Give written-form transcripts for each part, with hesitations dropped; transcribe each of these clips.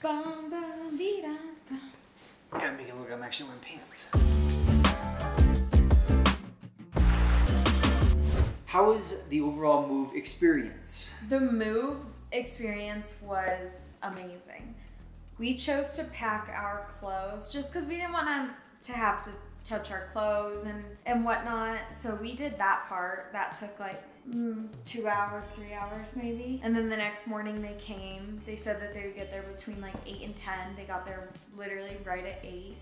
Bum, bum, be, dum, bum. Gotta make it look like I'm actually wearing pants. How was the overall move experience? The move experience was amazing. We chose to pack our clothes just because we didn't want to have to touch our clothes and whatnot. So we did that part. That took like 2 hours, 3 hours maybe. And then the next morning they came. They said that they would get there between like 8 and 10. They got there literally right at 8.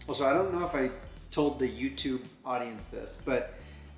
Also, I don't know if I told the YouTube audience this, but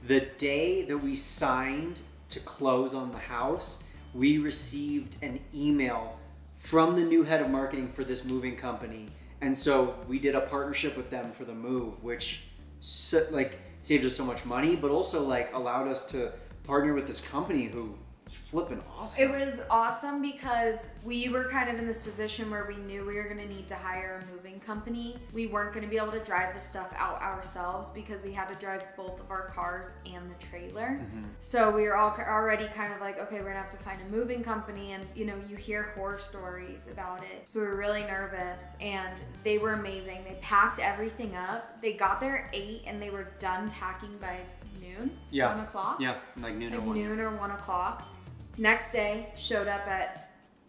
the day that we signed to close on the house, we received an email from the new head of marketing for this moving company. And so we did a partnership with them for the move, which saved us so much money, but also like allowed us to partner with this company who flipping awesome. It was awesome because we were kind of in this position where we knew we were going to need to hire a moving company. We weren't going to be able to drive the stuff out ourselves because we had to drive both of our cars and the trailer. So we were all already kind of like, okay, we're going to have to find a moving company, and you know, you hear horror stories about it. So we were really nervous, and they were amazing. They packed everything up. They got there at 8 and they were done packing by noon, 1 o'clock. Yeah, like noon or 1. Noon or 1 o'clock. Next day, showed up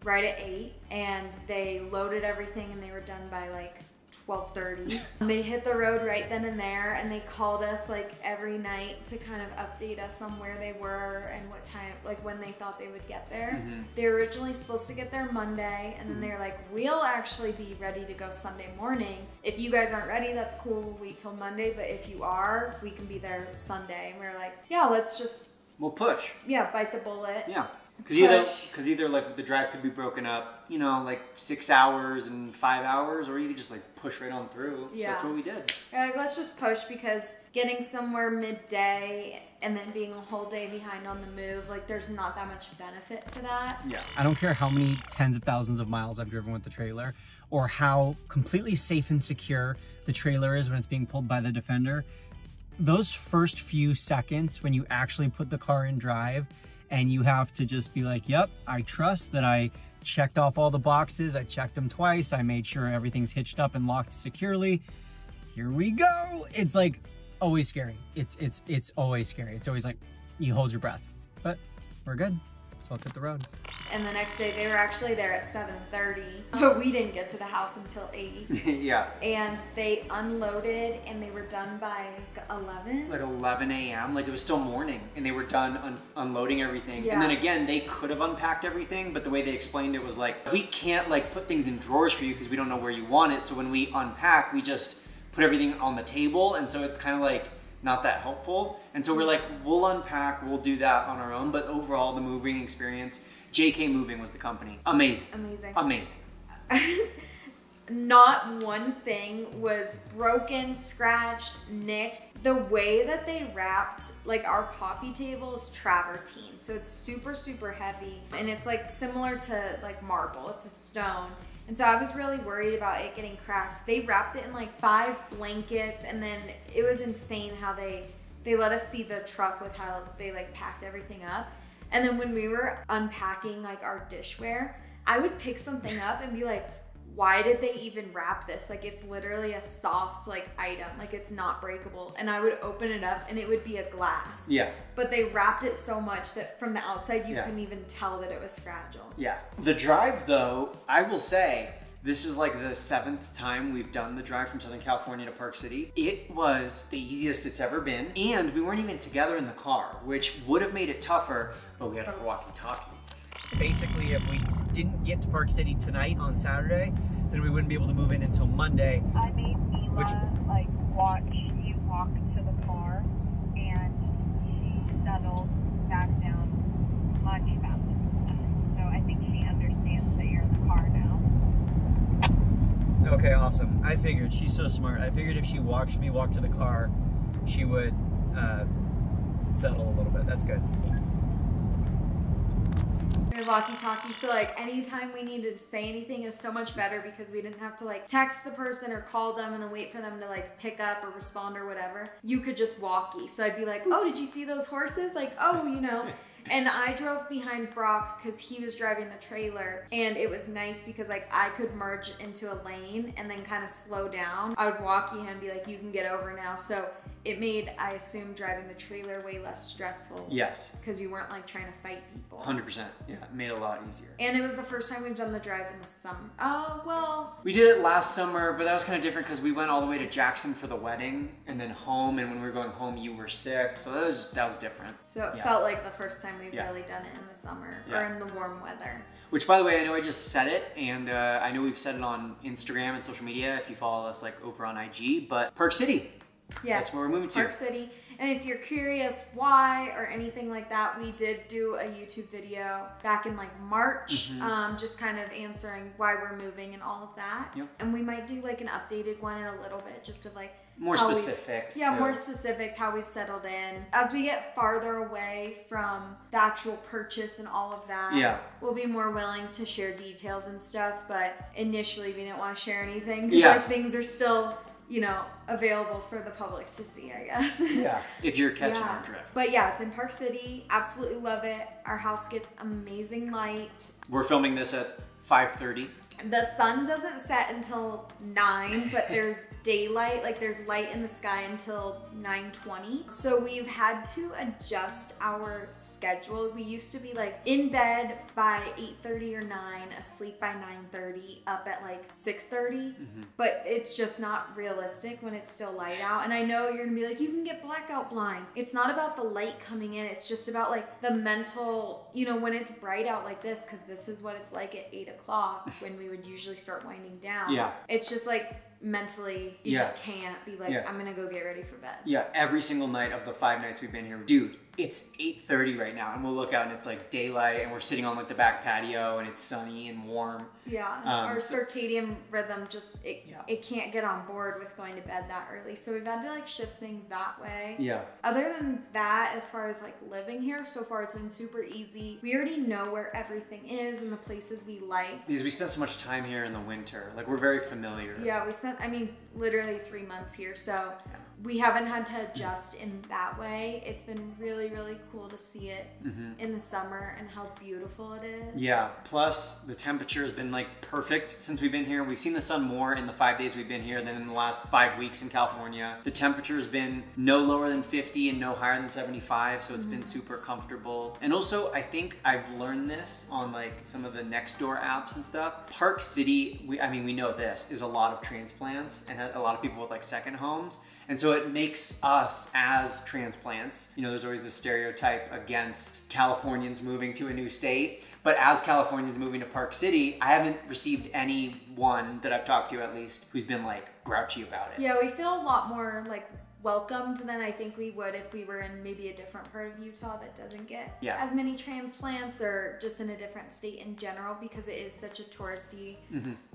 right at 8, and they loaded everything and they were done by like 12:30. They hit the road right then and there, and they called us like every night to kind of update us on where they were and what time, like when they thought they would get there. They were originally supposed to get there Monday, and then they were like, we'll actually be ready to go Sunday morning. If you guys aren't ready, that's cool, we'll wait till Monday, but if you are, we can be there Sunday. And we were like, yeah, let's just... We'll push. Yeah, bite the bullet. Yeah. Because either like the drive could be broken up, you know, like 6 hours and 5 hours, or you could just like push right on through. Yeah. So that's what we did. Like, let's just push, because getting somewhere midday and then being a whole day behind on the move, like there's not that much benefit to that. Yeah. I don't care how many tens of thousands of miles I've driven with the trailer, or how completely safe and secure the trailer is when it's being pulled by the Defender. Those first few seconds when you actually put the car in drive, and you have to just be like, yep, I trust that I checked off all the boxes. I checked them twice. I made sure everything's hitched up and locked securely. Here we go. It's like always scary. It's always scary. It's always like you hold your breath, but we're good. So let's hit the road. And the next day they were actually there at 7:30, but we didn't get to the house until 8. Yeah. And they unloaded and they were done by 11. Like 11 a.m. Like it was still morning, and they were done unloading everything. Yeah. And then again, they could have unpacked everything, but the way they explained it was like, we can't like put things in drawers for you because we don't know where you want it. So when we unpack, we just put everything on the table. And so it's kind of like not that helpful. And so we're like, we'll unpack, we'll do that on our own. But overall, the moving experience, JK Moving was the company. Amazing. Amazing. Amazing. Not one thing was broken, scratched, nicked. The way that they wrapped, like our coffee table is travertine. So it's super, super heavy. And it's like similar to like marble, it's a stone. And so I was really worried about it getting cracked. They wrapped it in like 5 blankets, and then it was insane how they let us see the truck with how they like packed everything up. And then when we were unpacking like our dishware, I would pick something up and be like, why did they even wrap this? Like it's literally a soft like item, like it's not breakable. And I would open it up and it would be a glass. Yeah. But they wrapped it so much that from the outside you couldn't even tell that it was fragile. Yeah. The drive though, I will say, this is like the 7th time we've done the drive from Southern California to Park City. It was the easiest it's ever been. And we weren't even together in the car, which would have made it tougher, but we had our walkie-talkies. Basically, if we didn't get to Park City tonight on Saturday, then we wouldn't be able to move in until Monday. I made Mila like watch you walk to the car, and she settled back down much faster. So I think she understands that you're in the car now. Okay, awesome. I figured, she's so smart. I figured if she watched me walk to the car, she would settle a little bit. That's good. Walkie-talkie, so like anytime we needed to say anything, it was so much better because we didn't have to like text the person or call them and then wait for them to like pick up or respond or whatever. You could just walkie. So I'd be like, oh, did you see those horses? Like, oh, you know. And I drove behind Brock because he was driving the trailer, and it was nice because like I could merge into a lane and then kind of slow down. I would walkie him and be like, you can get over now. So it made, I assume, driving the trailer way less stressful. Yes. Because you weren't like trying to fight people. 100%. Yeah, it made it a lot easier. And it was the first time we've done the drive in the summer. Oh, well. We did it last summer, but that was kind of different because we went all the way to Jackson for the wedding and then home. And when we were going home, you were sick. So that was different. So it felt like the first time we've really done it in the summer or in the warm weather. Which, by the way, I know I just said it, and I know we've said it on Instagram and social media if you follow us like over on IG, but Park City. Yes, that's where we're moving to. Park City. And if you're curious why or anything like that, we did do a YouTube video back in like March, just kind of answering why we're moving and all of that. Yep. And we might do like an updated one in a little bit, just of like more specifics. Yeah, more specifics, how we've settled in. As we get farther away from the actual purchase and all of that, we'll be more willing to share details and stuff. But initially, we didn't want to share anything because like things are still, you know, available for the public to see, I guess. Yeah, if you're catching our drift. But yeah, it's in Park City. Absolutely love it. Our house gets amazing light. We're filming this at 5:30. The sun doesn't set until 9, but there's daylight, like there's light in the sky until 9:20. So we've had to adjust our schedule. We used to be like in bed by 8:30 or 9, asleep by 9:30, up at like 6:30. But it's just not realistic when it's still light out. And I know you're gonna be like, you can get blackout blinds. It's not about the light coming in. It's just about like the mental, you know, when it's bright out like this, because this is what it's like at 8 o'clock when we would usually start winding down. Yeah. It's just like mentally, you just can't be like, I'm gonna go get ready for bed. Yeah, every single night of the 5 nights we've been here, dude, it's 8:30 right now, and we'll look out and it's like daylight, and we're sitting on like the back patio, and it's sunny and warm. Yeah, our circadian rhythm just, it can't get on board with going to bed that early, so we've had to like shift things that way. Yeah. Other than that, as far as like living here, so far it's been super easy. We already know where everything is and the places we like. Because we spent so much time here in the winter, like we're very familiar. Yeah, we spent, I mean, literally 3 months here, so we haven't had to adjust in that way. It's been really, really cool to see it in the summer and how beautiful it is. Yeah, plus the temperature has been like perfect since we've been here. We've seen the sun more in the 5 days we've been here than in the last 5 weeks in California. The temperature has been no lower than 50 and no higher than 75, so it's been super comfortable. And also, I think I've learned this on like some of the next door apps and stuff. Park City, we know this, is a lot of transplants and a lot of people with like second homes. And so it makes us as transplants, you know, there's always this stereotype against Californians moving to a new state, but as Californians moving to Park City, I haven't received anyone that I've talked to at least who's been like grouchy about it. Yeah, we feel a lot more like welcomed than I think we would if we were in maybe a different part of Utah that doesn't get as many transplants, or just in a different state in general, because it is such a touristy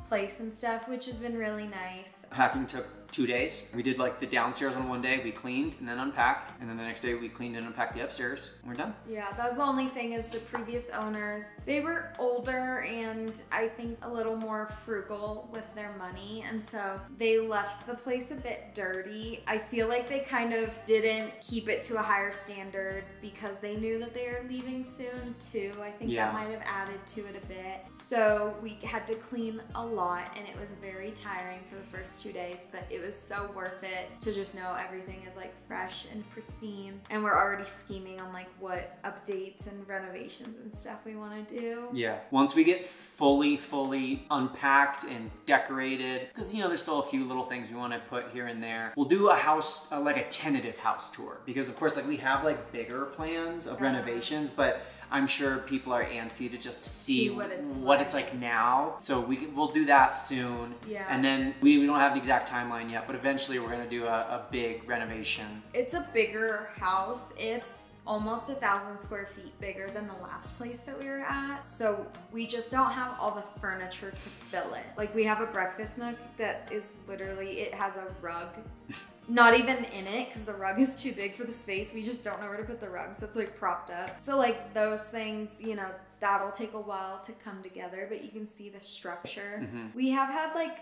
place and stuff, which has been really nice. Packing took 2 days. We did like the downstairs on one day, we cleaned and then unpacked, and then the next day we cleaned and unpacked the upstairs, and we're done. Yeah, that was the only thing, is the previous owners, they were older and I think a little more frugal with their money, and so they left the place a bit dirty. I feel like they kind of didn't keep it to a higher standard because they knew that they were leaving soon too. I think that might have added to it a bit. So we had to clean a lot, and it was very tiring for the first 2 days, but it was so worth it to just know everything is like fresh and pristine, and we're already scheming on like what updates and renovations and stuff we want to do. Yeah, once we get fully unpacked and decorated, because you know there's still a few little things we want to put here and there, we'll do a house, like a tentative house tour, because of course like we have like bigger plans of renovations, but I'm sure people are antsy to just see what it's like now. So we'll do that soon. Yeah. And then we don't have an exact timeline yet, but eventually we're gonna do a big renovation. It's a bigger house. It's almost 1,000 square feet bigger than the last place that we were at. So we just don't have all the furniture to fill it. Like we have a breakfast nook that is literally, it has a rug. Not even in it, because the rug is too big for the space. We just don't know where to put the rug, so it's like propped up. So like those things, you know, that'll take a while to come together, but you can see the structure. We have had like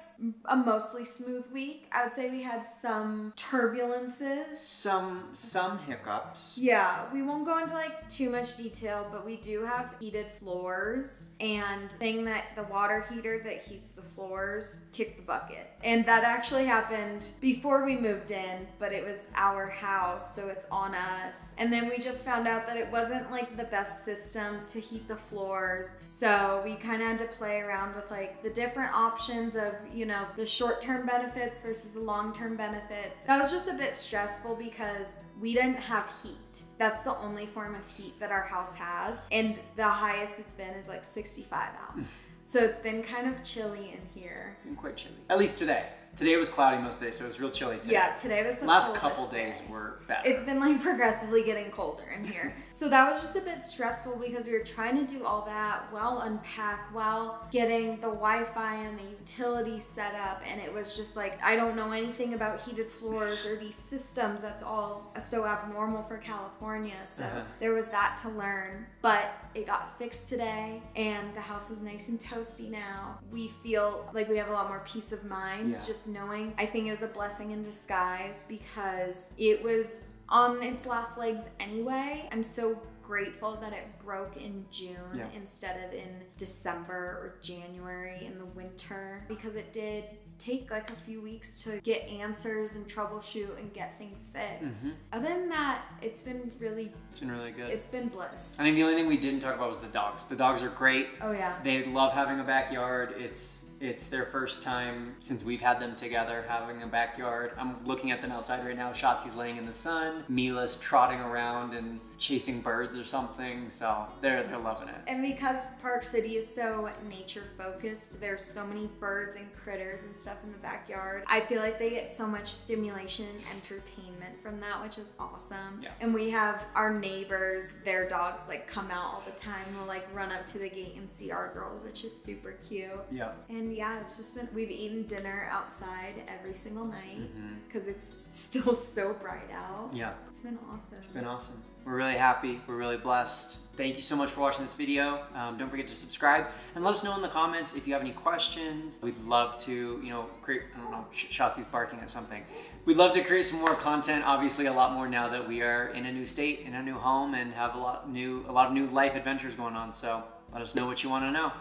a mostly smooth week. I would say we had some turbulences. Some hiccups. Yeah, we won't go into like too much detail, but we do have heated floors, and thing that the water heater that heats the floors kicked the bucket. And that actually happened before we moved in, but it was our house, so it's on us. And then we just found out that it wasn't like the best system to heat the floors. So we kind of had to play around with like the different options of, you know, the short-term benefits versus the long-term benefits. That was just a bit stressful because we didn't have heat. That's the only form of heat that our house has. And the highest it's been is like 65 out. So it's been kind of chilly in here. Been quite chilly. At least today. Today was cloudy most days, so it was real chilly today. Yeah, today was the last coldest couple day. days were better. It's been like progressively getting colder in here. So that was just a bit stressful because we were trying to do all that while unpack, while getting the Wi-Fi and the utilities set up. And it was just like, I don't know anything about heated floors or these systems. That's all so abnormal for California. So there was that to learn, but it got fixed today and the house is nice and toasty now. We feel like we have a lot more peace of mind just knowing. I think it was a blessing in disguise because it was on its last legs anyway. I'm so grateful that it broke in June instead of in December or January in the winter, because it did take like a few weeks to get answers and troubleshoot and get things fixed. Other than that, it's been really good. It's been bliss. I think the only thing we didn't talk about was the dogs. The dogs are great. Oh yeah. They love having a backyard. It's their first time since we've had them together having a backyard. I'm looking at them outside right now. Shotzi's laying in the sun. Mila's trotting around and chasing birds or something. So they're loving it. And because Park City is so nature focused, there's so many birds and critters and stuff in the backyard. I feel like they get so much stimulation and entertainment from that, which is awesome. Yeah. And we have our neighbors, their dogs like come out all the time. We'll like run up to the gate and see our girls, which is super cute. Yeah. And yeah, it's just been, we've eaten dinner outside every single night because it's still so bright out. Yeah. It's been awesome. It's been awesome. We're really happy. We're really blessed. Thank you so much for watching this video. Don't forget to subscribe and let us know in the comments if you have any questions. We'd love to, you know, create, I don't know, Shotzi's barking at something. We'd love to create some more content, obviously a lot more now that we are in a new state, in a new home, and have a lot of new life adventures going on. So let us know what you want to know.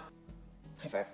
High five.